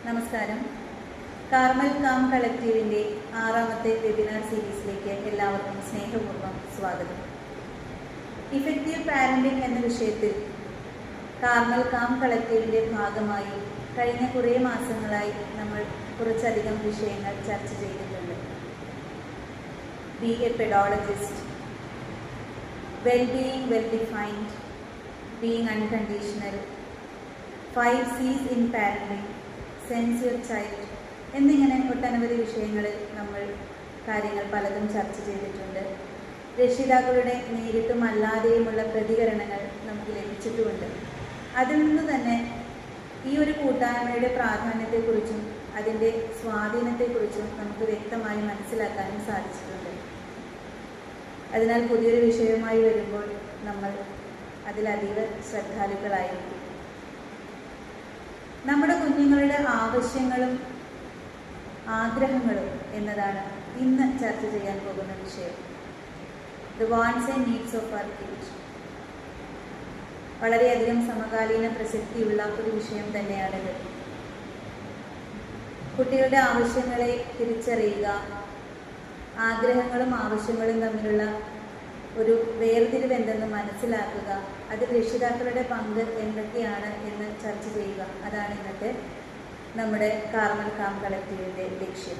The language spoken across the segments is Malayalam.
നമസ്കാരം. കാർമൽ കാം കളക്റ്റീവിൻ്റെ 6ാമത്തെ വെബിനാർ സീരീസിലേക്ക് എല്ലാവർക്കും സ്നേഹപൂർവ്വം സ്വാഗതം. ഇഫക്റ്റീവ് പാരന്റിംഗ് എന്ന വിഷയത്തിൽ കാർമൽ കാം കളക്റ്റീവിൻ്റെ ഭാഗമായി കഴിഞ്ഞ കുറേ മാസങ്ങളായി നമ്മൾ കുറച്ചധികം വിഷയങ്ങൾ ചർച്ച ചെയ്തിട്ടുണ്ട്. B A pedologist, well-being well-defined, being unconditional, 5 C's in parenting, sense your child എന്നിങ്ങനെ ഒട്ടനവധി വിഷയങ്ങളിൽ നമ്മൾ കാര്യങ്ങൾ പലതും ചർച്ച ചെയ്തിട്ടുണ്ട്. രക്ഷിതാക്കളുടെ നേരിട്ടും അല്ലാതെയുമുള്ള പ്രതികരണങ്ങൾ നമുക്ക് ലഭിച്ചിട്ടുമുണ്ട്. അതിൽ നിന്ന് തന്നെ ഈ ഒരു കൂട്ടായ്മയുടെ പ്രാധാന്യത്തെക്കുറിച്ചും അതിൻ്റെ സ്വാധീനത്തെക്കുറിച്ചും നമുക്ക് വ്യക്തമായി മനസ്സിലാക്കാനും സാധിച്ചിട്ടുണ്ട്. അതിനാൽ പുതിയൊരു വിഷയവുമായി വരുമ്പോൾ നമ്മൾ അതിലതീവ ശ്രദ്ധാലുക്കളായിരിക്കും. നമ്മുടെ കുഞ്ഞുങ്ങളുടെ ആവശ്യങ്ങളും ആഗ്രഹങ്ങളും എന്നതാണ് ഇന്ന് ചർച്ച ചെയ്യാൻ പോകുന്ന വിഷയം. The wants and needs of our kid. വളരെയധികം സമകാലീന പ്രസക്തിയുള്ള ഒരു വിഷയം തന്നെയാണിത്. കുട്ടികളുടെ ആവശ്യങ്ങളെ തിരിച്ചറിയുക, ആഗ്രഹങ്ങളും ആവശ്യങ്ങളും തമ്മിലുള്ള ഒരു വേർതിരിവ് എന്തെന്ന് മനസ്സിലാക്കുക, അതിൽ രക്ഷിതാക്കളുടെ പങ്ക് എന്തൊക്കെയാണ് എന്ന് ചർച്ച ചെയ്യുക. അതാണ് ഇന്നത്തെ നമ്മുടെ കാർമൽ കാം കളക്റ്റീവിൻ്റെ ലക്ഷ്യം.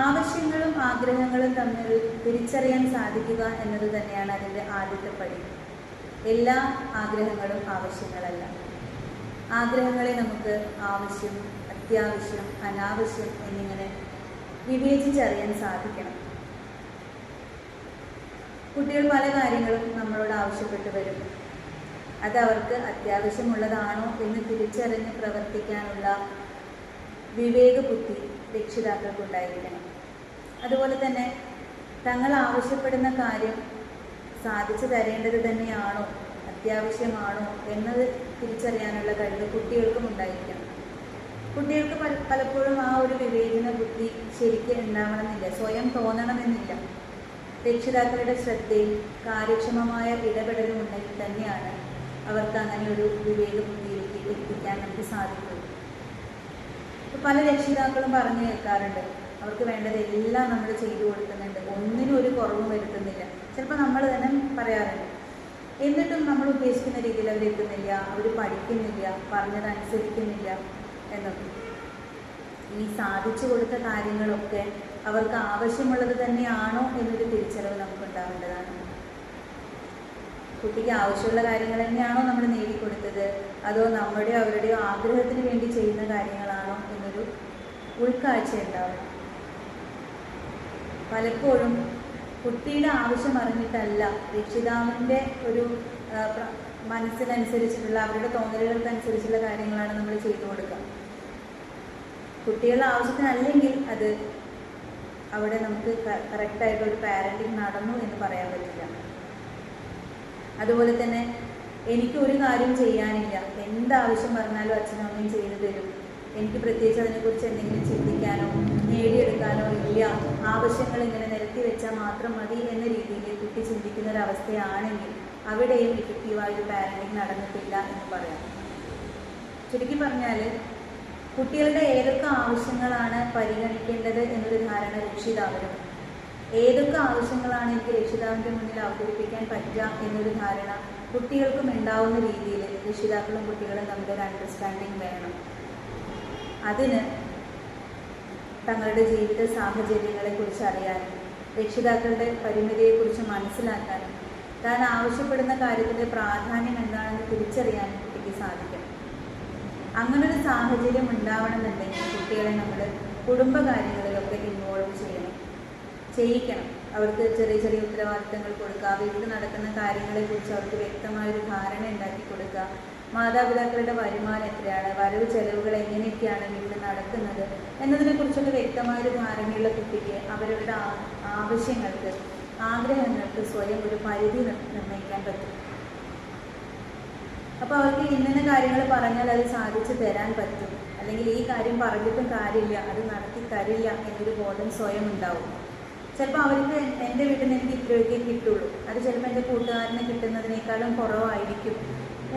ആവശ്യങ്ങളും ആഗ്രഹങ്ങളും തമ്മിൽ തിരിച്ചറിയാൻ സാധിക്കുക എന്നത് തന്നെയാണ് അതിൻ്റെ ആദ്യത്തെ പടി. എല്ലാ ആഗ്രഹങ്ങളും ആവശ്യങ്ങളല്ല. ആഗ്രഹങ്ങളെ നമുക്ക് ആവശ്യം, അത്യാവശ്യം, അനാവശ്യം എന്നിങ്ങനെ വിവേചിച്ചറിയാൻ സാധിക്കണം. കുട്ടികൾ പല കാര്യങ്ങളും നമ്മളോട് ആവശ്യപ്പെട്ടു വരും. അത് അവർക്ക് അത്യാവശ്യമുള്ളതാണോ എന്ന് തിരിച്ചറിഞ്ഞ് പ്രവർത്തിക്കാനുള്ള വിവേകബുദ്ധി രക്ഷിതാക്കൾക്കുണ്ടായിരിക്കണം. അതുപോലെ തന്നെ തങ്ങൾ ആവശ്യപ്പെടുന്ന കാര്യം സാധിച്ചു തരേണ്ടത് തന്നെയാണോ, അത്യാവശ്യമാണോ എന്നത് തിരിച്ചറിയാനുള്ള കഴിവ് കുട്ടികൾക്കും ഉണ്ടായിരിക്കണം. കുട്ടികൾക്ക് പലപ്പോഴും ആ ഒരു വിവേചന ബുദ്ധി ശരിക്കും ഉണ്ടാവണമെന്നില്ല, സ്വയം തോന്നണമെന്നില്ല. രക്ഷിതാക്കളുടെ ശ്രദ്ധയും കാര്യക്ഷമമായ ഇടപെടലും ഉണ്ടെങ്കിൽ തന്നെയാണ് അവർക്ക് അങ്ങനെ ഒരു വിവേക ബുദ്ധിയിലേക്ക് എത്തിക്കാൻ നമുക്ക് സാധിക്കുള്ളൂ. ഇപ്പോൾ പല രക്ഷിതാക്കളും പറഞ്ഞു കേൾക്കാറുണ്ട്, അവർക്ക് വേണ്ടതെല്ലാം നമ്മൾ ചെയ്തു കൊടുക്കുന്നുണ്ട്, ഒന്നിനും ഒരു കുറവും വരുത്തുന്നില്ല. ചിലപ്പോൾ നമ്മൾ തന്നെ പറയാറുണ്ട്. എന്നിട്ടും നമ്മൾ ഉദ്ദേശിക്കുന്ന രീതിയിൽ അവരെത്തുന്നില്ല, അവർ പഠിക്കുന്നില്ല, പറഞ്ഞതനുസരിക്കുന്നില്ല എന്നൊക്കെ. ഈ സാധിച്ചു കൊടുത്ത കാര്യങ്ങളൊക്കെ അവർക്ക് ആവശ്യമുള്ളത് തന്നെയാണോ എന്നൊരു തിരിച്ചറിവ് നമുക്കുണ്ടാവേണ്ടതാണ്. കുട്ടിക്ക് ആവശ്യമുള്ള കാര്യങ്ങൾ തന്നെയാണോ നമ്മൾ നേടിക്കൊടുത്തത്, അതോ നമ്മുടെയോ അവരുടെയോ ആഗ്രഹത്തിന് വേണ്ടി ചെയ്യുന്ന കാര്യങ്ങളാണോ എന്നൊരു ഉൾക്കാഴ്ച ഉണ്ടാവണം. പലപ്പോഴും കുട്ടിയുടെ ആവശ്യം അറിഞ്ഞിട്ടല്ല, രക്ഷിതാവിൻ്റെ ഒരു മനസ്സിനനുസരിച്ചിട്ടുള്ള അവരുടെ തോന്നലുകൾക്കനുസരിച്ചുള്ള കാര്യങ്ങളാണ് നമ്മൾ ചെയ്തു കൊടുക്കുക. കുട്ടികളുടെ ആവശ്യത്തിനല്ലെങ്കിൽ അത് അവിടെ നമുക്ക് കറക്റ്റായിട്ടൊരു പാരൻറ്റിങ് നടന്നു എന്ന് പറയാൻ പറ്റില്ല. അതുപോലെ തന്നെ എനിക്കൊരു കാര്യം ചെയ്യാനില്ല, എന്താവശ്യം പറഞ്ഞാലും അച്ഛനും അമ്മയും ചെയ്തു തരും, എനിക്ക് പ്രത്യേകിച്ച് അതിനെക്കുറിച്ച് എന്തെങ്കിലും ചിന്തിക്കാനോ നേടിയെടുക്കാനോ ഇല്ല, ആവശ്യങ്ങൾ ഇങ്ങനെ നിരത്തി വെച്ചാൽ മാത്രം മതി എന്ന രീതിയിൽ കുട്ടി ചിന്തിക്കുന്ന ഒരവസ്ഥയാണെങ്കിൽ അവിടെയും ഇഫക്റ്റീവായൊരു പാരൻറ്റിങ് നടന്നിട്ടില്ല എന്ന് പറയാം. ചുരുക്കി പറഞ്ഞാൽ കുട്ടികളുടെ ഏതൊക്കെ ആവശ്യങ്ങളാണ് പരിഗണിക്കേണ്ടത് എന്നൊരു ധാരണ രക്ഷിതാവിനും, ഏതൊക്കെ ആവശ്യങ്ങളാണ് എനിക്ക് രക്ഷിതാവിൻ്റെ മുന്നിൽ അവതരിപ്പിക്കാൻ പറ്റുക എന്നൊരു ധാരണ കുട്ടികൾക്കും ഉണ്ടാവുന്ന രീതിയിൽ രക്ഷിതാക്കളും കുട്ടികളും തമ്മിലൊരു അണ്ടർസ്റ്റാൻഡിങ് വേണം. അതിന് തങ്ങളുടെ ജീവിത സാഹചര്യങ്ങളെക്കുറിച്ച് അറിയാനും രക്ഷിതാക്കളുടെ പരിമിതിയെക്കുറിച്ച് മനസ്സിലാക്കാനും താൻ ആവശ്യപ്പെടുന്ന കാര്യത്തിൻ്റെ പ്രാധാന്യം എന്താണെന്ന് തിരിച്ചറിയാനും കുട്ടിക്ക് സാധിക്കണം. അങ്ങനൊരു സാഹചര്യം ഉണ്ടാവണമെന്നുണ്ടെങ്കിൽ കുട്ടികളെ നമ്മൾ കുടുംബകാര്യങ്ങളിലൊക്കെ ഇൻവോൾവ് ചെയ്യിക്കണം. അവർക്ക് ചെറിയ ചെറിയ ഉത്തരവാദിത്തങ്ങൾ കൊടുക്കുക, വീട്ടിൽ നടക്കുന്ന കാര്യങ്ങളെക്കുറിച്ച് അവർക്ക് വ്യക്തമായൊരു ധാരണ ഉണ്ടാക്കി കൊടുക്കുക. മാതാപിതാക്കളുടെ വരുമാനം എത്രയാണ്, വരവ് ചെലവുകൾ എങ്ങനെയൊക്കെയാണ് വീട്ടിൽ നടക്കുന്നത് എന്നതിനെക്കുറിച്ചൊക്കെ വ്യക്തമായൊരു ധാരണയുള്ള കുട്ടിക്ക് അവരുടെ ആവശ്യങ്ങൾക്ക്, ആഗ്രഹങ്ങൾക്ക് സ്വയം ഒരു പരിധി നിർണ്ണയിക്കാൻ പറ്റും. അപ്പോൾ അവർക്ക് ഇന്ന കാര്യങ്ങൾ പറഞ്ഞാൽ അത് സാധിച്ചു തരാൻ പറ്റും, അല്ലെങ്കിൽ ഈ കാര്യം പറഞ്ഞിട്ടും കാര്യമില്ല, അത് നടത്തി തരില്ല എന്നൊരു ബോധം സ്വയം ഉണ്ടാവും. ചിലപ്പോൾ അവർക്ക് എൻ്റെ വീട്ടിൽ നിന്ന് എനിക്ക് ഇത്രയൊക്കെ കിട്ടുള്ളൂ, അത് ചിലപ്പോൾ എൻ്റെ കൂട്ടുകാരന് കിട്ടുന്നതിനേക്കാളും കുറവായിരിക്കും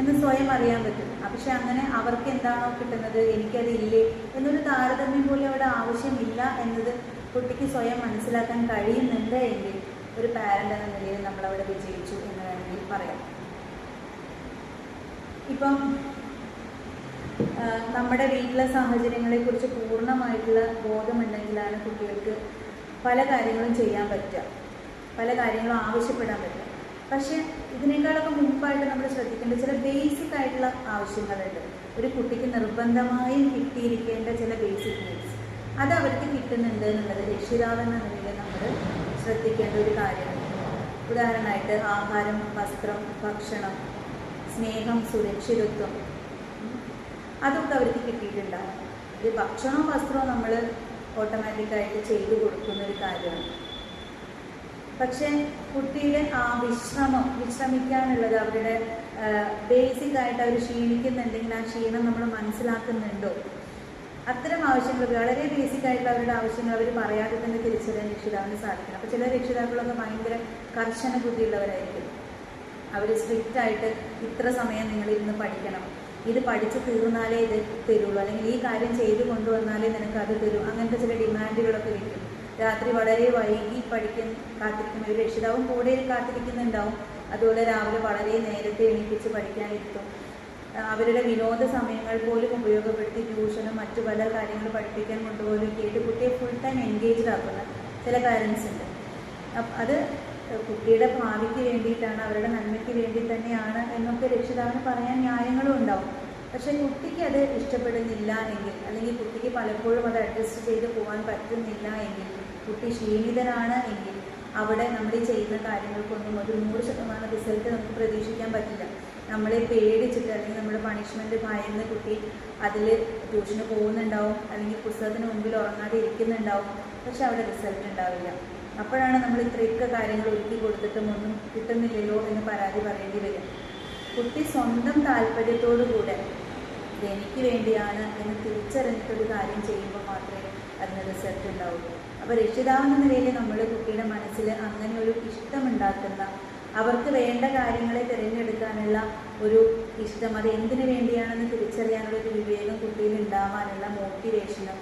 എന്ന് സ്വയം അറിയാൻ പറ്റും. പക്ഷെ അങ്ങനെ അവർക്ക് എന്താണോ കിട്ടുന്നത് എനിക്കതില്ലേ എന്നൊരു താരതമ്യം പോലും അവിടെ ആവശ്യമില്ല എന്നത് കുട്ടിക്ക് സ്വയം മനസ്സിലാക്കാൻ കഴിയുന്നുണ്ട് എങ്കിൽ ഒരു പാരൻ്റ് എന്ന നിലയിൽ നമ്മളവിടെ വിജയിച്ചു എന്ന് വേണമെങ്കിൽ പറയാം. ഇപ്പം നമ്മുടെ വീട്ടിലെ സാഹചര്യങ്ങളെക്കുറിച്ച് പൂർണ്ണമായിട്ടുള്ള ബോധമുണ്ടെങ്കിലാണ് കുട്ടികൾക്ക് പല കാര്യങ്ങളും ചെയ്യാൻ പറ്റുക, പല കാര്യങ്ങളും ആവശ്യപ്പെടാൻ പറ്റുക. പക്ഷേ ഇതിനേക്കാളൊക്കെ മുമ്പായിട്ട് നമ്മൾ ശ്രദ്ധിക്കേണ്ട ചില ബേസിക് ആയിട്ടുള്ള ആവശ്യങ്ങളുണ്ട്. ഒരു കുട്ടിക്ക് നിർബന്ധമായും കിട്ടിയിരിക്കേണ്ട ചില ബേസിക് നീഡ്സ്, അത് അവർക്ക് കിട്ടുന്നുണ്ട് എന്നുള്ളത് രക്ഷിതാവെന്ന നിലയിൽ നമ്മൾ ശ്രദ്ധിക്കേണ്ട ഒരു കാര്യമാണ്. ഉദാഹരണമായിട്ട് ആഹാരം, വസ്ത്രം, ഭക്ഷണം, സ്നേഹം, സുരക്ഷിതത്വം, അതൊക്കെ അവർക്ക് കിട്ടിയിട്ടുണ്ടാകും. ഇത് ഭക്ഷണവും വസ്ത്രവും നമ്മൾ ഓട്ടോമാറ്റിക്കായിട്ട് ചെയ്തു കൊടുക്കുന്ന ഒരു കാര്യമാണ്. പക്ഷേ കുട്ടിയുടെ ആ വിശ്രമിക്കാനുള്ളത്, അവരുടെ ബേസിക് ആയിട്ട് അവർ ക്ഷീണിക്കുന്നുണ്ടെങ്കിൽ ആ ക്ഷീണം നമ്മൾ മനസ്സിലാക്കുന്നുണ്ടോ, അത്തരം ആവശ്യങ്ങൾ, വളരെ ബേസിക് ആയിട്ടുള്ള അവരുടെ ആവശ്യങ്ങൾ അവർ പറയാതെ തന്നെ തിരിച്ചറിയാൻ രക്ഷിതാവിന് സാധിക്കണം. അപ്പോൾ ചില രക്ഷിതാക്കളൊക്കെ ഭയങ്കര കർശന ബുദ്ധിയുള്ളവരായിരിക്കും. അവർ സ്ട്രിക്റ്റായിട്ട് ഇത്ര സമയം നിങ്ങളിരുന്ന് പഠിക്കണം, ഇത് പഠിച്ച് തീർന്നാലേ ഇത് തരുള്ളൂ, അല്ലെങ്കിൽ ഈ കാര്യം ചെയ്ത് കൊണ്ടുവന്നാലേ നിനക്ക് അത് തരൂ, അങ്ങനത്തെ ചില ഡിമാൻഡുകളൊക്കെ വയ്ക്കും. രാത്രി വളരെ വൈകി കാത്തിരിക്കും, ഒരു രക്ഷിതാവും കൂടെ കാത്തിരിക്കുന്നുണ്ടാവും. അതുപോലെ രാവിലെ വളരെ നേരത്തെ എണീപ്പിച്ച് പഠിക്കാനിരുത്തും. അവരുടെ വിനോദ സമയങ്ങൾ പോലും ഉപയോഗപ്പെടുത്തി ട്യൂഷനും മറ്റു പല കാര്യങ്ങൾ പഠിപ്പിക്കാൻ കൊണ്ടുപോലും കേട്ട് കുട്ടിയെ ഫുൾ ടൈം എൻഗേജ്ഡ് ആക്കുന്ന ചില പാരൻസ് ഉണ്ട്. അത് കുട്ടിയുടെ ഭാവിക്ക് വേണ്ടിയിട്ടാണ്, അവരുടെ നന്മയ്ക്ക് വേണ്ടി തന്നെയാണ് എന്നൊക്കെ രക്ഷിതാവിന് പറയാൻ ന്യായങ്ങളും ഉണ്ടാവും. പക്ഷേ കുട്ടിക്ക് അത് ഇഷ്ടപ്പെടുന്നില്ല എങ്കിൽ, അല്ലെങ്കിൽ കുട്ടിക്ക് പലപ്പോഴും അത് അഡ്ജസ്റ്റ് ചെയ്ത് പോകാൻ പറ്റുന്നില്ല എങ്കിൽ, കുട്ടി ക്ഷീണിതനാണ് എങ്കിൽ അവിടെ നമ്മൾ ഈ ചെയ്യുന്ന കാര്യങ്ങൾക്കൊന്നും ഒരു 100% റിസൾട്ട് നമുക്ക് പ്രതീക്ഷിക്കാൻ പറ്റില്ല. നമ്മളെ പേടിച്ചിട്ട് അല്ലെങ്കിൽ നമ്മുടെ പണിഷ്മെൻറ്റ് ഭയന്ന് കുട്ടി അതിൽ ട്യൂഷന് പോകുന്നുണ്ടാവും, അല്ലെങ്കിൽ പുസ്തകത്തിന് മുമ്പിൽ ഉറങ്ങാതെ ഇരിക്കുന്നുണ്ടാവും. പക്ഷെ അവിടെ റിസൾട്ട് ഉണ്ടാവില്ല. അപ്പോഴാണ് നമ്മൾ ഇത്രയൊക്കെ കാര്യങ്ങൾ ഒരുക്കി കൊടുത്തിട്ടും ഒന്നും കിട്ടുന്നില്ലല്ലോ എന്ന് പരാതി പറയേണ്ടി വരും. കുട്ടി സ്വന്തം താല്പര്യത്തോടുകൂടെ എനിക്ക് വേണ്ടിയാണ് എന്ന് തിരിച്ചറിഞ്ഞിട്ടൊരു കാര്യം ചെയ്യുമ്പോൾ മാത്രമേ അതിന് റിസൾട്ട് ഉണ്ടാവുള്ളൂ. അപ്പോൾ രക്ഷിതാവെന്ന നിലയിൽ നമ്മൾ കുട്ടിയുടെ മനസ്സിൽ അങ്ങനെ ഒരു ഇഷ്ടമുണ്ടാക്കുന്ന, അവർക്ക് വേണ്ട കാര്യങ്ങളെ തിരഞ്ഞെടുക്കാനുള്ള ഒരു ഇഷ്ടം, അത് എന്തിനു വേണ്ടിയാണെന്ന് തിരിച്ചറിയാനുള്ള ഒരു വിവേകം കുട്ടിയിൽ ഉണ്ടാവാനുള്ള മോട്ടിവേഷനും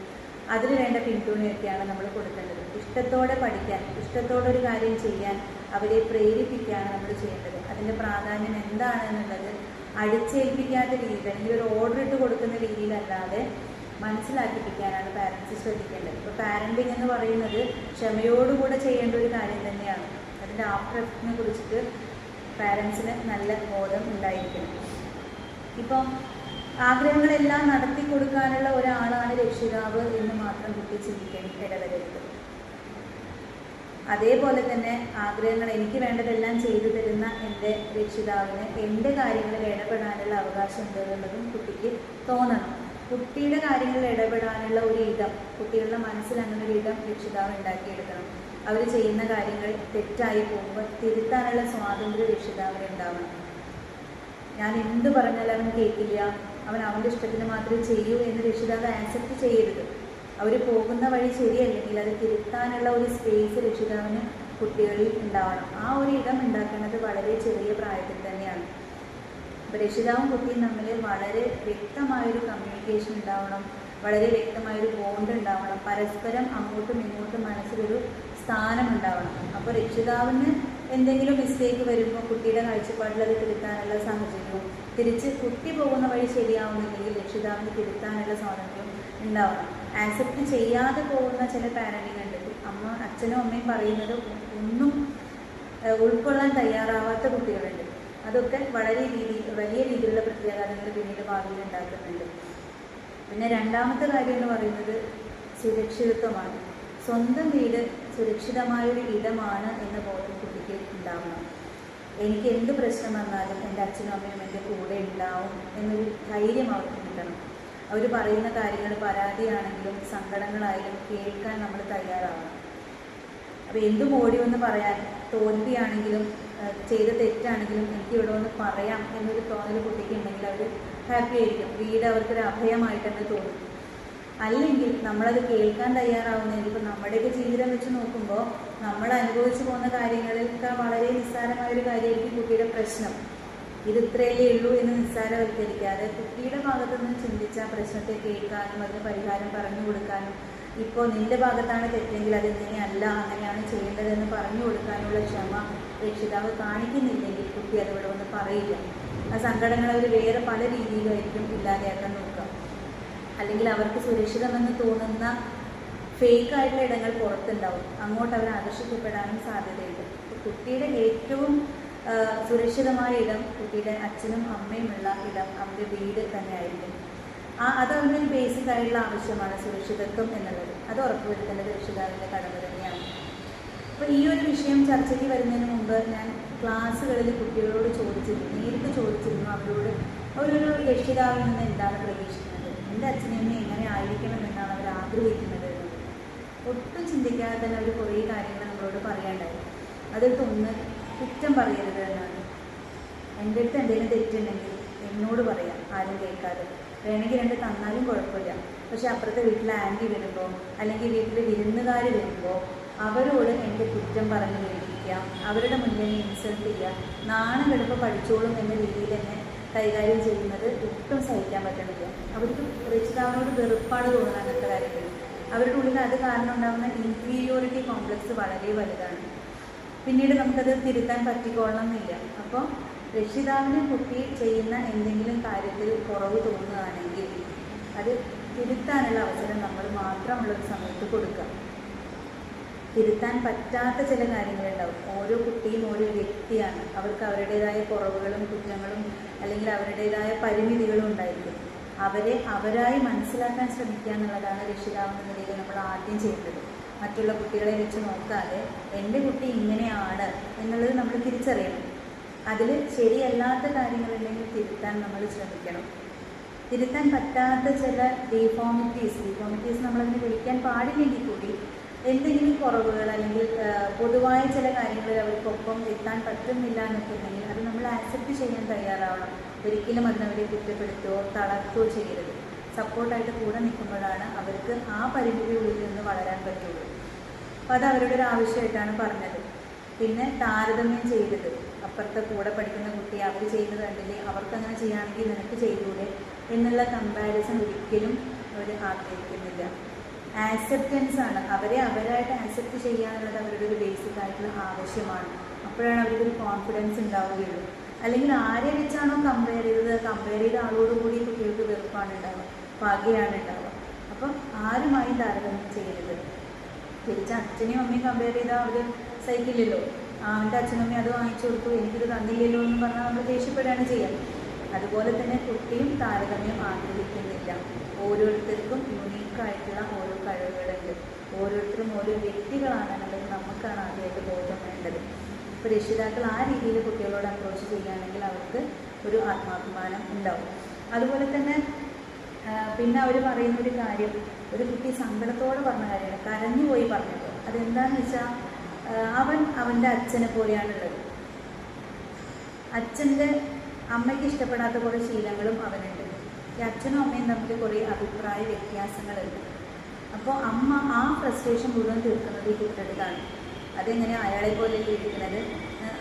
അതിന് വേണ്ട പിന്തുണയൊക്കെയാണ് നമ്മൾ കൊടുക്കേണ്ടത്. ഇഷ്ടത്തോടെ പഠിക്കാൻ, ഇഷ്ടത്തോടെ ഒരു കാര്യം ചെയ്യാൻ അവരെ പ്രേരിപ്പിക്കുകയാണ് നമ്മൾ ചെയ്യേണ്ടത്. അതിൻ്റെ പ്രാധാന്യം എന്താണെന്നുള്ളത് അടിച്ചേൽപ്പിക്കാത്ത രീതിയിൽ, അല്ലെങ്കിൽ ഒരു ഓർഡർ ഇട്ട് കൊടുക്കുന്ന രീതിയിലല്ലാതെ മനസ്സിലാക്കിപ്പിക്കാനാണ് പാരൻസ് ശ്രദ്ധിക്കേണ്ടത്. ഇപ്പോൾ പാരൻറ്റിങ് എന്ന് പറയുന്നത് ക്ഷമയോടുകൂടെ ചെയ്യേണ്ട ഒരു കാര്യം തന്നെയാണ്. അതിൻ്റെ ആഫ്റ്റർ എഫക്റ്റിനെ കുറിച്ചിട്ട് പാരൻസിന് നല്ല ബോധം ഉണ്ടായിരിക്കണം. ഇപ്പം ആഗ്രഹങ്ങളെല്ലാം നടത്തി കൊടുക്കാനുള്ള ഒരാളാണ് രക്ഷിതാവ് എന്ന് മാത്രം കുട്ടി ചിന്തിക്കാൻ ഇടവരരുത്. അതേപോലെ തന്നെ ആഗ്രഹങ്ങൾ, എനിക്ക് വേണ്ടതെല്ലാം ചെയ്തു തരുന്ന എൻ്റെ രക്ഷിതാവിന് എൻ്റെ കാര്യങ്ങളിൽ ഇടപെടാനുള്ള അവകാശം ഉണ്ടെന്നുള്ളതും കുട്ടിക്ക് തോന്നണം. കുട്ടിയുടെ കാര്യങ്ങളിൽ ഇടപെടാനുള്ള ഒരു ഇടം, കുട്ടികളുടെ മനസ്സിൽ അങ്ങനെ ഒരു ഇടം രക്ഷിതാവ് ഉണ്ടാക്കിയെടുക്കണം. അവർ ചെയ്യുന്ന കാര്യങ്ങൾ തെറ്റായി പോകുമ്പോൾ തിരുത്താനുള്ള സ്വാതന്ത്ര്യം രക്ഷിതാവിന് ഉണ്ടാവണം. ഞാൻ എന്ത് പറഞ്ഞാലും അവൻ കേൾക്കില്ല, അവൻ അവൻ്റെ ഇഷ്ടത്തിന് മാത്രമേ ചെയ്യൂ എന്ന് രക്ഷിതാവ് ആക്സെപ്റ്റ് ചെയ്യരുത്. അവർ പോകുന്ന വഴി ശരിയല്ലെങ്കിൽ അത് തിരുത്താനുള്ള ഒരു സ്പേസ് രക്ഷിതാവിന് കുട്ടികളിൽ ഉണ്ടാവണം. ആ ഒരു ഇടം ഉണ്ടാക്കുന്നത് വളരെ ചെറിയ പ്രായത്തിൽ തന്നെയാണ്. അപ്പോൾ രക്ഷിതാവും കുട്ടിയും തമ്മിൽ വളരെ വ്യക്തമായൊരു കമ്മ്യൂണിക്കേഷൻ ഉണ്ടാവണം, വളരെ വ്യക്തമായൊരു ബോണ്ട് ഉണ്ടാവണം, പരസ്പരം അങ്ങോട്ടും ഇങ്ങോട്ടും മനസ്സിലൊരു സ്ഥാനം ഉണ്ടാവണം. അപ്പോൾ രക്ഷിതാവിന് എന്തെങ്കിലും മിസ്റ്റേക്ക് വരുമ്പോൾ കുട്ടിയുടെ കാഴ്ചപ്പാടിൽ അത് തിരുത്താനുള്ള സാഹചര്യവും, തിരിച്ച് കുട്ടി പോകുന്ന വഴി ശരിയാവുന്നില്ലെങ്കിൽ രക്ഷിതാവിന് തിരുത്താനുള്ള സ്വാതന്ത്ര്യം ഉണ്ടാവണം. ആക്സെപ്റ്റ് ചെയ്യാതെ പോകുന്ന ചില പാരൻറ്റിങ് ഉണ്ട്. അച്ഛനും അമ്മയും പറയുന്നത് ഒന്നും ഉൾക്കൊള്ളാൻ തയ്യാറാവാത്ത കുട്ടികളുണ്ട്. അതൊക്കെ വലിയ രീതിയിലുള്ള പ്രത്യാഘാതങ്ങൾ പിന്നീട് ഭാവിയിൽ ഉണ്ടാക്കുന്നുണ്ട്. പിന്നെ രണ്ടാമത്തെ കാര്യം എന്ന് പറയുന്നത് സുരക്ഷിതത്വമാണ്. സ്വന്തം വീട് സുരക്ഷിതമായൊരു ഇടമാണ് എന്ന ബോധം കുട്ടിക്ക് ഉണ്ടാവണം. എനിക്ക് എന്ത് പ്രശ്നം വന്നാലും എൻ്റെ അച്ഛനും അമ്മയും എൻ്റെ കൂടെ ഉണ്ടാവും എന്നൊരു ധൈര്യം അവർക്ക് കിട്ടണം. അവർ പറയുന്ന കാര്യങ്ങൾ പരാതിയാണെങ്കിലും സങ്കടങ്ങളായാലും കേൾക്കാൻ നമ്മൾ തയ്യാറാവണം. അപ്പോൾ എന്തും ഓടി വന്ന് പറയാൻ, തോൽവിയാണെങ്കിലും ചെയ്ത തെറ്റാണെങ്കിലും എനിക്ക് ഇവിടെ വന്ന് പറയാം എന്നൊരു തോന്നൽ കുട്ടിക്ക് ഉണ്ടെങ്കിൽ അവർ ഹാപ്പി ആയിരിക്കും. വീട് അവർക്കൊരു അഭയമായിട്ട് തന്നെ തോന്നും. അല്ലെങ്കിൽ നമ്മളത് കേൾക്കാൻ തയ്യാറാവുന്നതിൽ, ഇപ്പോൾ നമ്മുടെയൊക്കെ ജീവിതം വെച്ച് നോക്കുമ്പോൾ നമ്മൾ അനുഭവിച്ചു പോകുന്ന കാര്യങ്ങളൊക്കെ വളരെ നിസ്സാരമായൊരു കാര്യമായിരിക്കും കുട്ടിയുടെ പ്രശ്നം. ഇത് ഇത്രയല്ലേ ഉള്ളൂ എന്ന് നിസ്സാരവൽക്കരിക്കാതെ കുട്ടിയുടെ ഭാഗത്തു നിന്ന് ചിന്തിച്ച പ്രശ്നത്തെ കേൾക്കാനും അതിന് പരിഹാരം പറഞ്ഞു കൊടുക്കാനും, ഇപ്പോൾ നിന്റെ ഭാഗത്താണ് തെറ്റെങ്കിൽ അതിങ്ങനെയല്ല, അങ്ങനെയാണ് ചെയ്യേണ്ടതെന്ന് പറഞ്ഞു കൊടുക്കാനുള്ള ക്ഷമ രക്ഷിതാവ് കാണിക്കുന്നില്ലെങ്കിൽ കുട്ടി അതിവിടെ ഒന്ന് പറയില്ല. ആ സങ്കടങ്ങൾ അവർ വേറെ പല രീതിയിലായിരിക്കും ഇല്ലാതെയാക്കാൻ നോക്കുക. അല്ലെങ്കിൽ അവർക്ക് സുരക്ഷിതമെന്ന് തോന്നുന്ന ഫേക്കായിട്ടുള്ള ഇടങ്ങൾ പുറത്തുണ്ടാവും, അങ്ങോട്ട് അവർ ആകർഷിക്കപ്പെടാനും സാധ്യതയുണ്ട്. കുട്ടിയുടെ ഏറ്റവും സുരക്ഷിതമായ ഇടം കുട്ടിയുടെ അച്ഛനും അമ്മയുമുള്ള ഇടം അവൻ്റെ വീട് തന്നെയായിരിക്കും. അത് അവനൊരു ബേസിക് ആയിട്ടുള്ള ആവശ്യമാണ് സുരക്ഷിതത്വം എന്നുള്ളത്. അത് ഉറപ്പുവരുത്തേണ്ടത് രക്ഷിതാവിൻ്റെ കടമ തന്നെയാണ്. അപ്പോൾ ഈ ഒരു വിഷയം ചർച്ചയ്ക്ക് വരുന്നതിന് മുമ്പ് ഞാൻ ക്ലാസ്സുകളിൽ കുട്ടികളോട് നേരിട്ട് ചോദിച്ചിരുന്നു അവരോട് അവരൊരു രക്ഷിതാവിൽ നിന്ന് എന്താണ് പ്രതീക്ഷിക്കുന്നത്, എൻ്റെ അച്ഛനമ്മ എങ്ങനെ ആയിരിക്കണം എന്നാണ് അവർ ആഗ്രഹിക്കുന്നത് എന്നത്. ഒട്ടും ചിന്തിക്കാതെ തന്നെ അവർ കുറേ കാര്യങ്ങൾ നമ്മളോട് പറയാണ്ടായി. അതിലൊന്ന് കുറ്റം പറയരുത് എന്നാണ്. എൻ്റെ അടുത്ത് എന്തെങ്കിലും തെറ്റുണ്ടെങ്കിൽ എന്നോട് പറയാം, ആരും കേൾക്കാതെ. വേണമെങ്കിൽ 2 തന്നാലും കുഴപ്പമില്ല. പക്ഷെ അപ്പുറത്തെ വീട്ടിലെ ആൻറ്റി വരുമ്പോൾ അല്ലെങ്കിൽ വീട്ടിൽ വിരുന്നുകാർ വരുമ്പോൾ അവരോട് എൻ്റെ കുറ്റം പറഞ്ഞ് മേടിക്കാം, അവരുടെ മുന്നിൽ ഇൻസൾട്ട് ചെയ്യുക, നാണം കെടുപ്പോൾ പഠിച്ചോളും എന്ന രീതിയിൽ തന്നെ കൈകാര്യം ചെയ്യുന്നത് ഒട്ടും സഹിക്കാൻ പറ്റണില്ല. അവർക്ക് രക്ഷിതാവിനോട് വെറുപ്പാട് തോന്നുന്നത് അങ്ങനത്തെ കാര്യത്തിൽ. അവരുടെ ഉള്ളിൽ അത് കാരണം ഉണ്ടാകുന്ന ഇൻഫീരിയോറിറ്റി കോംപ്ലക്സ് വളരെ വലുതാണ്. പിന്നീട് നമുക്കത് തിരുത്താൻ പറ്റിക്കൊള്ളണം എന്നില്ല. അപ്പോൾ രക്ഷിതാവിന് കുട്ടി ചെയ്യുന്ന എന്തെങ്കിലും കാര്യത്തിൽ കുറവ് തോന്നുകയാണെങ്കിൽ അത് തിരുത്താനുള്ള അവസരം നമ്മൾ മാത്രമുള്ളൊരു സമയത്ത് കൊടുക്കുക. തിരുത്താൻ പറ്റാത്ത ചില കാര്യങ്ങളുണ്ടാവും. ഓരോ കുട്ടിയും ഓരോ വ്യക്തിയാണ്. അവർക്ക് അവരുടേതായ കുറവുകളും കുറ്റങ്ങളും അല്ലെങ്കിൽ അവരുടേതായ പരിമിതികളും ഉണ്ടായിരിക്കും. അവരെ അവരായി മനസ്സിലാക്കാൻ ശ്രമിക്കുക എന്നുള്ളതാണ് രക്ഷിതാവെന്ന നിലയിൽ നമ്മൾ ആദ്യം ചെയ്യേണ്ടത്. മറ്റുള്ള കുട്ടികളെ വെച്ച് നോക്കാതെ എൻ്റെ കുട്ടി ഇങ്ങനെയാണ് എന്നുള്ളത് നമ്മൾ തിരിച്ചറിയണം. അതിൽ ശരിയല്ലാത്ത കാര്യങ്ങളുണ്ടെങ്കിൽ തിരുത്താൻ നമ്മൾ ശ്രമിക്കണം. തിരുത്താൻ പറ്റാത്ത ചില ഡീഫോമിറ്റീസ് നമ്മളതിനെ വിളിക്കാൻ പാടില്ലെങ്കിൽ കൂടി എന്തെങ്കിലും കുറവുകൾ അല്ലെങ്കിൽ പൊതുവായ ചില കാര്യങ്ങളിൽ അവർക്കൊപ്പം എത്താൻ പറ്റുന്നില്ല എന്നൊക്കെ ഉണ്ടെങ്കിൽ അത് നമ്മൾ ആക്സെപ്റ്റ് ചെയ്യാൻ തയ്യാറാവണം. ഒരിക്കലും അതിനവരെ കുറ്റപ്പെടുത്തുകയോ തളർത്തുകയോ ചെയ്യരുത്. സപ്പോർട്ടായിട്ട് കൂടെ നിൽക്കുമ്പോഴാണ് അവർക്ക് ആ പരിമിതിയുള്ളിൽ നിന്ന് വളരാൻ പറ്റുള്ളൂ. അപ്പോൾ അത് അവരുടെ ഒരു ആവശ്യമായിട്ടാണ് പറഞ്ഞത്. പിന്നെ താരതമ്യം ചെയ്തത്, അപ്പുറത്തെ കൂടെ പഠിക്കുന്ന കുട്ടി അവർ ചെയ്യുന്നത് കണ്ടില്ലേ, അവർക്കങ്ങനെ ചെയ്യുകയാണെങ്കിൽ നിനക്ക് ചെയ്തൂടെ എന്നുള്ള കമ്പാരിസൺ ഒരിക്കലും അവർ ആഗ്രഹിക്കുന്നില്ല. ആക്സെപ്റ്റൻസ് ആണ്. അവരെ അവരായിട്ട് ആക്സെപ്റ്റ് ചെയ്യാനുള്ളത് അവരുടെ ഒരു ബേസിക് ആയിട്ടുള്ള ആവശ്യമാണ്. അപ്പോഴാണ് അവർക്കൊരു കോൺഫിഡൻസ് ഉണ്ടാവുകയുള്ളൂ. അല്ലെങ്കിൽ ആരെ വെച്ചാണോ കമ്പയർ ചെയ്ത ആളോടുകൂടി കുട്ടികൾക്ക് വെറുപ്പാണ് ഉണ്ടാവുക, പകയാണ് ഉണ്ടാവുക. അപ്പം ആരുമായും താരതമ്യം ചെയ്യരുത്. തിരിച്ച് അച്ഛനെയും അമ്മയും കമ്പയർ ചെയ്താൽ അവർ സഹിക്കില്ലല്ലോ. അവൻ്റെ അച്ഛനും അമ്മയും അത് വാങ്ങിച്ചു കൊടുത്തു, എനിക്കിത് തന്നില്ലല്ലോ എന്ന് പറഞ്ഞാൽ നമ്മൾ ദേഷ്യപ്പെടുകയാണ് ചെയ്യുക. അതുപോലെ തന്നെ കുട്ടിയും താരതമ്യം ആഗ്രഹിക്കുന്നില്ല. ഓരോരുത്തർക്കും യുണീക്കായിട്ടുള്ള ഓരോ കഴിവുകളുണ്ട്. ഓരോരുത്തരും ഓരോ വ്യക്തികളാണെന്നുള്ളത് നമുക്കാണ് ആദ്യമായിട്ട് ബോധം വേണ്ടത്. ഇപ്പോൾ രക്ഷിതാക്കൾ ആ രീതിയിൽ കുട്ടികളോട് അപ്രോച്ച് ചെയ്യുകയാണെങ്കിൽ അവർക്ക് ഒരു ആത്മാഭിമാനം ഉണ്ടാവും. അതുപോലെ തന്നെ പിന്നെ അവർ പറയുന്നൊരു കാര്യം, ഒരു കുട്ടി സങ്കടത്തോടെ പറഞ്ഞ കാര്യമാണ്, കരഞ്ഞുപോയി പറഞ്ഞത്. അതെന്താണെന്ന് വെച്ചാൽ അവൻ്റെ അച്ഛനെ പോലെയാണുള്ളത്. അച്ഛൻ്റെ അമ്മയ്ക്ക് ഇഷ്ടപ്പെടാത്ത കുറേ ശീലങ്ങളും അവനുണ്ട്. ഈ അച്ഛനും അമ്മയും തമ്മിൽ കുറേ അഭിപ്രായ വ്യത്യാസങ്ങളുണ്ട്. അപ്പോൾ അമ്മ ആ ഫ്രസ്ട്രേഷൻ മുഴുവൻ തീർക്കുന്നത് ഈ കുട്ടിയെടുത്താണ്. അതെങ്ങനെ അയാളെ പോലെയല്ലേ ഇരിക്കുന്നത്,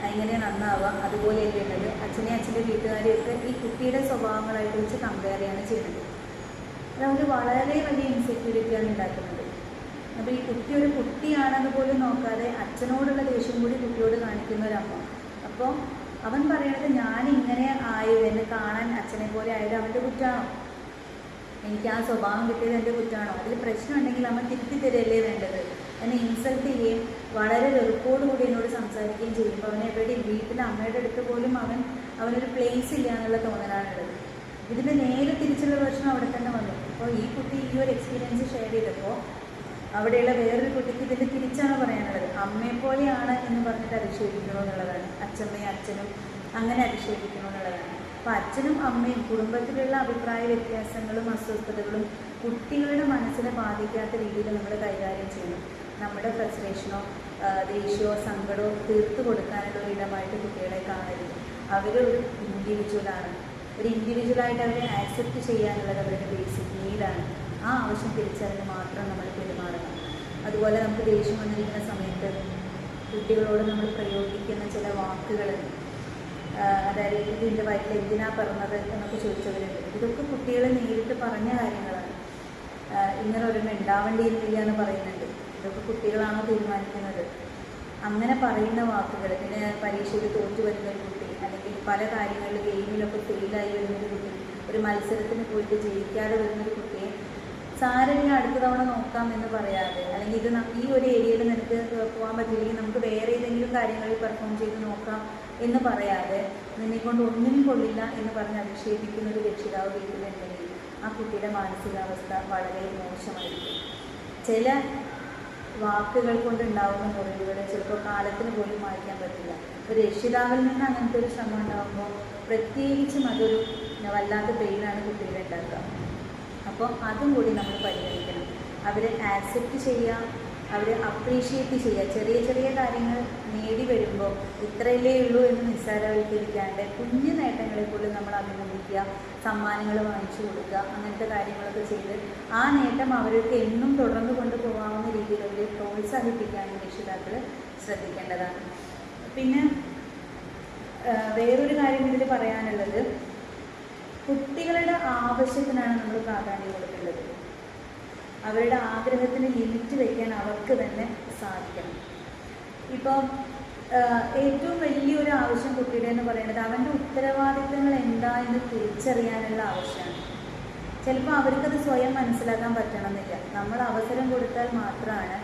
എങ്ങനെ നന്നാവുക, അതുപോലെയല്ലേ ഉള്ളത്. അച്ഛൻ്റെ വീട്ടുകാരെയൊക്കെ ഈ കുട്ടിയുടെ സ്വഭാവങ്ങളായിട്ട് വെച്ച് കമ്പയർ ചെയ്യാണ് ചെയ്യുന്നത്. അതവർ വളരെ വലിയ ഇൻസെക്യൂരിറ്റിയാണ് ഉണ്ടാക്കുന്നത്. അപ്പോൾ ഈ കുട്ടി ഒരു കുട്ടിയാണെന്ന് പോലും നോക്കാതെ അച്ഛനോടുള്ള ദേഷ്യം കൂടി കുട്ടിയോട് കാണിക്കുന്ന ഒരമ്മ. അപ്പോൾ അവൻ പറയണത് ഞാനിങ്ങനെ ആയത്, എന്നെ കാണാൻ അച്ഛനെ പോലെ ആയത് അവൻ്റെ കുറ്റമാണോ, എനിക്ക് ആ സ്വഭാവം കിട്ടിയത് എൻ്റെ കുറ്റമാണോ? അതിൽ പ്രശ്നമുണ്ടെങ്കിൽ അവൻ തിരുത്തി തരല്ലേ വേണ്ടത്. എന്നെ ഇൻസൾട്ട് ചെയ്യുകയും വളരെ വെറുപ്പോടുകൂടി എന്നോട് സംസാരിക്കുകയും ചെയ്യുമ്പോൾ അവൻ എവിടെയും വീട്ടിൽ അമ്മയുടെ അടുത്ത് പോലും അവനൊരു പ്ലേസ് ഇല്ല എന്നുള്ള തോന്നലാണുള്ളത്. ഇതിൻ്റെ നേരെ തിരിച്ചുള്ള പ്രശ്നം അവിടെ തന്നെ വന്നു. അപ്പോൾ ഈ കുട്ടി ഈ ഒരു എക്സ്പീരിയൻസ് ഷെയർ ചെയ്തപ്പോൾ അവിടെയുള്ള വേറൊരു കുട്ടിക്ക് ഇതിൻ്റെ തിരിച്ചാണ് പറയാനുള്ളത്. അമ്മയെപ്പോലെയാണ് എന്ന് പറഞ്ഞിട്ട് അധിക്ഷേപിക്കണോ എന്നുള്ളതാണ്. അച്ഛമ്മയും അച്ഛനും അങ്ങനെ അധിക്ഷേപിക്കണോ എന്നുള്ളതാണ്. അപ്പോൾ അച്ഛനും അമ്മയും കുടുംബത്തിലുള്ള അഭിപ്രായ വ്യത്യാസങ്ങളും അസ്വസ്ഥതകളും കുട്ടികളുടെ മനസ്സിനെ ബാധിക്കാത്ത രീതിയിൽ നമ്മൾ കൈകാര്യം ചെയ്യണം. നമ്മുടെ ഫ്രസ്ട്രേഷനോ ദേഷ്യമോ സങ്കടമോ തീർത്തു കൊടുക്കാനുള്ള ഒരു ഇടമായിട്ട് കുട്ടികളെ കാണരുത്. അവരൊരു ഇൻഡിവിജ്വലാണ്. ഒരു ഇൻഡിവിജ്വലായിട്ട് അവരെ ആക്സെപ്റ്റ് ചെയ്യാനുള്ളത് അവരുടെ ബേസിക് നീഡാണ്. ആ ആവശ്യം തിരിച്ചറിഞ്ഞ് മാത്രം നമ്മൾ പെരുമാറണം. അതുപോലെ നമുക്ക് ദേഷ്യം വന്നിരിക്കുന്ന സമയത്ത് കുട്ടികളോട് നമ്മൾ പ്രയോഗിക്കുന്ന ചില വാക്കുകളുണ്ട്. അതായത് ഇതിൻ്റെ വയറ്റിൽ എന്തിനാ പറഞ്ഞത് എന്നൊക്കെ ചോദിച്ചവരുണ്ട്. ഇതൊക്കെ കുട്ടികൾ നേരിട്ട് പറഞ്ഞ കാര്യങ്ങളാണ്. ഇങ്ങനെ ഒരെണ്ണം ഉണ്ടാവേണ്ടിയിരുന്നില്ല എന്ന് പറയുന്നുണ്ട്. ഇതൊക്കെ കുട്ടികളാണോ തീരുമാനിക്കുന്നത്? അങ്ങനെ പറയുന്ന വാക്കുകൾ, പിന്നെ പരീക്ഷയിൽ തോറ്റു വരുന്നൊരു കുട്ടി, അല്ലെങ്കിൽ പല കാര്യങ്ങളിൽ ഗെയിമിലൊക്കെ ഫെയിലായി വരുന്നൊരു കുട്ടി, ഒരു മത്സരത്തിന് പോയിട്ട് ജയിക്കാതെ വരുന്നൊരു കുട്ടിയെ സാരമില്ല അടുത്ത തവണ നോക്കാം എന്ന് പറയാതെ, അല്ലെങ്കിൽ ഇത് ഈ ഒരു ഏരിയയിൽ നിനക്ക് പോകാൻ പറ്റില്ലെങ്കിൽ നമുക്ക് വേറെ ഏതെങ്കിലും കാര്യങ്ങളിൽ പെർഫോം ചെയ്ത് നോക്കാം എന്ന് പറയാതെ, നിന്നെക്കൊണ്ട് ഒന്നിനും കൊള്ളില്ല എന്ന് പറഞ്ഞ് അധിക്ഷേപിക്കുന്ന ഒരു രക്ഷിതാവ് വീട്ടിലുണ്ടെങ്കിൽ ആ കുട്ടിയുടെ മാനസികാവസ്ഥ വളരെ മോശമായിരിക്കും. ചില വാക്കുകൾ കൊണ്ടുണ്ടാകുന്ന മുറിവുകൾ ചിലപ്പോൾ കാലത്തിന് പോലും മാറ്റാൻ പറ്റില്ല. ഒരു രക്ഷിതാവിൽ നിന്ന് അങ്ങനത്തെ ഒരു ശ്രമം ഉണ്ടാകുമ്പോൾ പ്രത്യേകിച്ചും അതൊരു വല്ലാത്ത പെയിനാണ് കുട്ടികളെ ഉണ്ടാക്കുക. അപ്പോൾ അതും കൂടി നമ്മൾ പരിഗണിക്കണം. അവരെ ആക്സെപ്റ്റ് ചെയ്യുക, അവരെ അപ്രീഷിയേറ്റ് ചെയ്യുക. ചെറിയ ചെറിയ കാര്യങ്ങൾ നേടി വരുമ്പോൾ ഇത്രയല്ലേ ഉള്ളൂ എന്ന് നിസ്സാരവൽക്കരിക്കാണ്ട് കുഞ്ഞു നേട്ടങ്ങളെ പോലും നമ്മൾ അഭിനന്ദിക്കുക, സമ്മാനങ്ങൾ വാങ്ങിച്ചു കൊടുക്കുക, അങ്ങനത്തെ കാര്യങ്ങളൊക്കെ ചെയ്ത് ആ നേട്ടം അവർക്ക് എന്നും തുടർന്ന് കൊണ്ടുപോകാവുന്ന രീതിയിൽ അവരെ പ്രോത്സാഹിപ്പിക്കാനും രക്ഷിതാക്കൾ ശ്രദ്ധിക്കേണ്ടതാണ്. പിന്നെ വേറൊരു കാര്യം ഇതിൽ പറയാനുള്ളത്, കുട്ടികളുടെ ആവശ്യത്തിനാണ് നമ്മൾ പ്രാധാന്യം കൊടുക്കേണ്ടത്. അവരുടെ ആഗ്രഹത്തിന് ലിമിറ്റ് വയ്ക്കാൻ അവർക്ക് തന്നെ സാധിക്കണം. ഇപ്പം ഏറ്റവും വലിയൊരു ആവശ്യം കുട്ടിയുടെ എന്ന് പറയുന്നത് അവൻ്റെ ഉത്തരവാദിത്തങ്ങൾ എന്താ എന്ന് തിരിച്ചറിയാനുള്ള ആവശ്യമാണ്. ചിലപ്പോൾ അവർക്കത് സ്വയം മനസ്സിലാക്കാൻ പറ്റണമെന്നില്ല. നമ്മൾ അവസരം കൊടുത്താൽ മാത്രമാണ്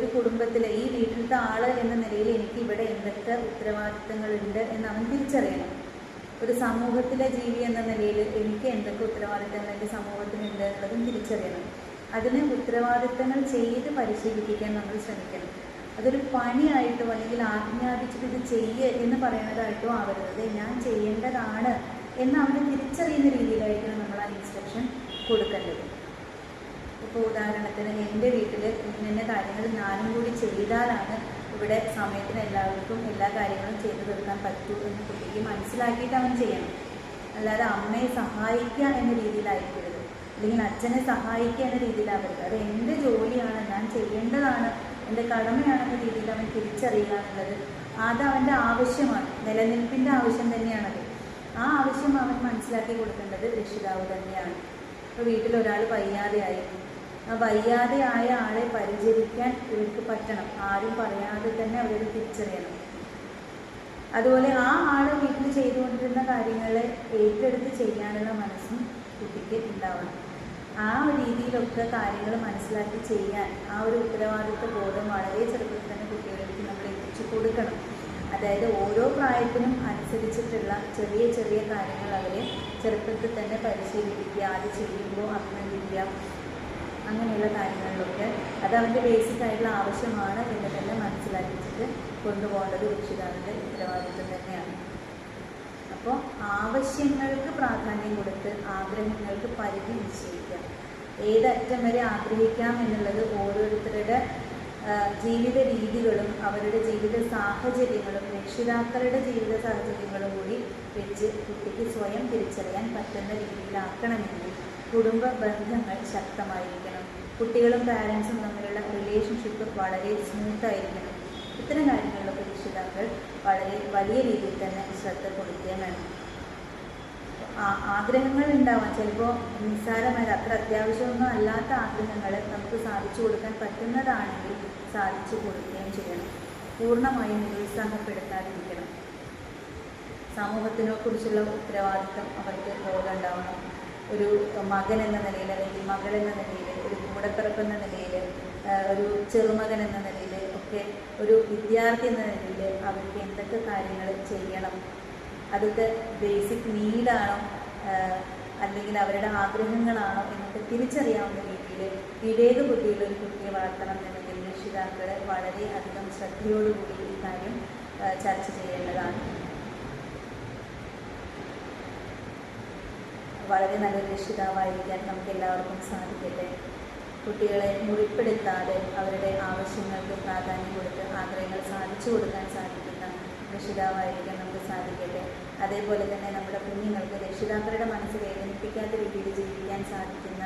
ഒരു കുടുംബത്തിലെ ഈ വീട്ടിലത്തെ ആൾ എന്ന നിലയിൽ എനിക്ക് ഇവിടെ എന്തൊക്കെ ഉത്തരവാദിത്തങ്ങളുണ്ട് എന്ന് അവൻ തിരിച്ചറിയണം. ഒരു സമൂഹത്തിലെ ജീവി എന്ന നിലയിൽ എനിക്ക് എന്തൊക്കെ ഉത്തരവാദിത്തങ്ങൾ എൻ്റെ സമൂഹത്തിനുണ്ട് എന്നുള്ളതും തിരിച്ചറിയണം. അതിന് ഉത്തരവാദിത്തങ്ങൾ ചെയ്ത് പരിശീലിപ്പിക്കാൻ നമ്മൾ ശ്രമിക്കണം. അതൊരു പണിയായിട്ടോ അല്ലെങ്കിൽ ആജ്ഞാപിച്ചിട്ട് ഇത് ചെയ്യുക എന്ന് പറയുന്നതായിട്ടോ ആവരുത്. ഞാൻ ചെയ്യേണ്ടതാണ് എന്ന് അവന് തിരിച്ചറിയുന്ന രീതിയിലായിരിക്കണം നമ്മൾ ആ ഇൻസ്ട്രക്ഷൻ കൊടുക്കേണ്ടത്. ഇപ്പോൾ ഉദാഹരണത്തിന് എൻ്റെ വീട്ടിൽ ഇന്ന കാര്യങ്ങൾ ഞാനും കൂടി ചെയ്താലാണ് ഇവിടെ സമയത്തിന് എല്ലാവർക്കും എല്ലാ കാര്യങ്ങളും ചെയ്തു തീർക്കാൻ പറ്റൂ എന്ന് കുട്ടിക്ക് മനസ്സിലാക്കിയിട്ട് അവൻ ചെയ്യണം. അല്ലാതെ അമ്മയെ സഹായിക്കുക എന്ന രീതിയിലായിരിക്കരുത്, അല്ലെങ്കിൽ അച്ഛനെ സഹായിക്കുക എന്ന രീതിയിലാവരുത്. അത് എൻ്റെ ജോലിയാണ്, ഞാൻ ചെയ്യേണ്ടതാണ്, എൻ്റെ കടമയാണെന്ന രീതിയിൽ അവൻ തിരിച്ചറിയുക എന്നുള്ളത് അത് അവൻ്റെ ആവശ്യമാണ്, നിലനിൽപ്പിൻ്റെ ആവശ്യം തന്നെയാണത്. ആ ആവശ്യം അവൻ മനസ്സിലാക്കി കൊടുക്കേണ്ടത് രക്ഷിതാവ് തന്നെയാണ്. ഇപ്പോൾ വീട്ടിലൊരാൾ വയ്യാതെയായി, ആ വയ്യാതെയായ ആളെ പരിചരിക്കാൻ ഇവർക്ക് പറ്റണം. ആരും പറയാതെ തന്നെ അവരത് തിരിച്ചറിയണം. അതുപോലെ ആ ആൾ വീട്ടിൽ ചെയ്തുകൊണ്ടിരുന്ന കാര്യങ്ങളെ ഏറ്റെടുത്ത് ചെയ്യാനുള്ള മനസ്സും കുട്ടിക്ക് ഉണ്ടാവണം. ആ രീതിയിലൊക്കെ കാര്യങ്ങൾ മനസ്സിലാക്കി ചെയ്യാൻ ആ ഒരു ഉത്തരവാദിത്വ ബോധം വളരെ ചെറുപ്പത്തിൽ തന്നെ കുട്ടികളിലേക്ക് നമ്മൾ എത്തിച്ചു കൊടുക്കണം. അതായത് ഓരോ പ്രായത്തിനും അനുസരിച്ചിട്ടുള്ള ചെറിയ ചെറിയ കാര്യങ്ങൾ അവരെ ചെറുപ്പത്തിൽ തന്നെ പരിശീലിപ്പിക്കുക, അത് ചെയ്യുമ്പോൾ അഭിനന്ദിക്കുക, അങ്ങനെയുള്ള കാര്യങ്ങളിലൊക്കെ അത് അവൻ്റെ ബേസിക് ആയിട്ടുള്ള ആവശ്യമാണ് എന്ന് തന്നെ മനസ്സിലാക്കിച്ചിട്ട് കൊണ്ടുപോകേണ്ടത് രക്ഷിതാവിൻ്റെ ഉത്തരവാദിത്വം തന്നെയാണ്. അപ്പോൾ ആവശ്യങ്ങൾക്ക് പ്രാധാന്യം കൊടുത്ത് ആഗ്രഹങ്ങൾക്ക് പരിധി നിശ്ചയിക്കുക. ഏതറ്റം വരെ ആഗ്രഹിക്കാം എന്നുള്ളത് ഓരോരുത്തരുടെ ജീവിത രീതികളും അവരുടെ ജീവിത സാഹചര്യങ്ങളും രക്ഷിതാക്കളുടെ ജീവിത സാഹചര്യങ്ങളും കൂടി വെച്ച് കുട്ടിക്ക് സ്വയം തിരിച്ചറിയാൻ പറ്റുന്ന രീതിയിലാക്കണമെങ്കിൽ കുടുംബ ബന്ധങ്ങൾ ശക്തമായിരിക്കണം. കുട്ടികളും പാരൻസും തമ്മിലുള്ള റിലേഷൻഷിപ്പ് വളരെ സ്മൂത്തായിരിക്കണം. ഇത്തരം കാര്യങ്ങളിലൊക്കെ രക്ഷിതാക്കൾ വളരെ വലിയ രീതിയിൽ തന്നെ ശ്രദ്ധ കൊടുക്കുകയും വേണം. ആഗ്രഹങ്ങൾ ഉണ്ടാവാം, ചിലപ്പോൾ നിസ്സാരമായ അത്ര അത്യാവശ്യമൊന്നും അല്ലാത്ത ആഗ്രഹങ്ങൾ നമുക്ക് സാധിച്ചു കൊടുക്കാൻ പറ്റുന്നതാണെങ്കിൽ സാധിച്ചു കൊടുക്കുകയും ചെയ്യണം. പൂർണ്ണമായും നിരുത്സാഹപ്പെടുത്താതിരിക്കണം. സമൂഹത്തിനെ കുറിച്ചുള്ള ഉത്തരവാദിത്വം അവർക്ക് ബോധം ഉണ്ടാവണം. ഒരു മകൻ എന്ന നിലയിൽ അല്ലെങ്കിൽ മകൾ എന്ന നിലയിൽ, ഒരു കൂടപ്പിറപ്പ് എന്ന നിലയിൽ, ഒരു ചെറുമകൻ എന്ന നിലയിൽ ഒക്കെ, ഒരു വിദ്യാർത്ഥി എന്ന നിലയിൽ അവർക്ക് എന്തൊക്കെ കാര്യങ്ങൾ ചെയ്യണം, അതൊക്കെ ബേസിക് നീഡാണോ അല്ലെങ്കിൽ അവരുടെ ആഗ്രഹങ്ങളാണോ എന്നൊക്കെ തിരിച്ചറിയാവുന്ന രീതിയിൽ വിവേക ബുദ്ധിയുള്ള ഒരു കുട്ടിയെ വളർത്തണം എന്നുണ്ടെങ്കിൽ രക്ഷിതാക്കൾ വളരെ അധികം ശ്രദ്ധയോടുകൂടി ഈ കാര്യം ചർച്ച ചെയ്യേണ്ടതാണ്. വളരെ നല്ലൊരു രക്ഷിതാവായിരിക്കാൻ നമുക്ക് എല്ലാവർക്കും സാധിക്കട്ടെ. കുട്ടികളെ മുറിപ്പെടുത്താതെ അവരുടെ ആവശ്യങ്ങൾക്ക് പ്രാധാന്യം കൊടുത്ത് ആഗ്രഹങ്ങൾ സാധിച്ചു കൊടുക്കാൻ സാധിക്കുന്ന രക്ഷിതാവായിരിക്കാൻ നമുക്ക് സാധിക്കട്ടെ. അതേപോലെ തന്നെ നമ്മുടെ കുഞ്ഞുങ്ങൾക്ക് രക്ഷിതാക്കളുടെ മനസ്സ് വേദനിപ്പിക്കാത്ത രീതിയിൽ ജീവിക്കാൻ സാധിക്കുന്ന,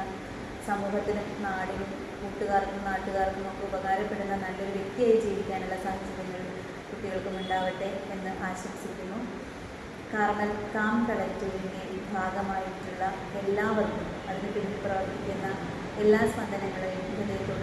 സമൂഹത്തിനും നാടിനും കൂട്ടുകാർക്കും നാട്ടുകാർക്കും ഒക്കെ ഉപകാരപ്പെടുന്ന നല്ലൊരു വ്യക്തിയായി ജീവിക്കാനുള്ള സാഹചര്യങ്ങൾ കുട്ടികൾക്കും ഉണ്ടാവട്ടെ എന്ന് ആശംസിക്കുന്നു. കാർമൽ കാം കളക്റ്റീവിൻ്റെ ഭാഗമായിട്ടുള്ള എല്ലാവർക്കും അതിന് പിന്നിൽ പ്രവർത്തിക്കുന്ന എല്ലാ സ്പന്ദനങ്ങളെയും ഹൃദയത്തോട്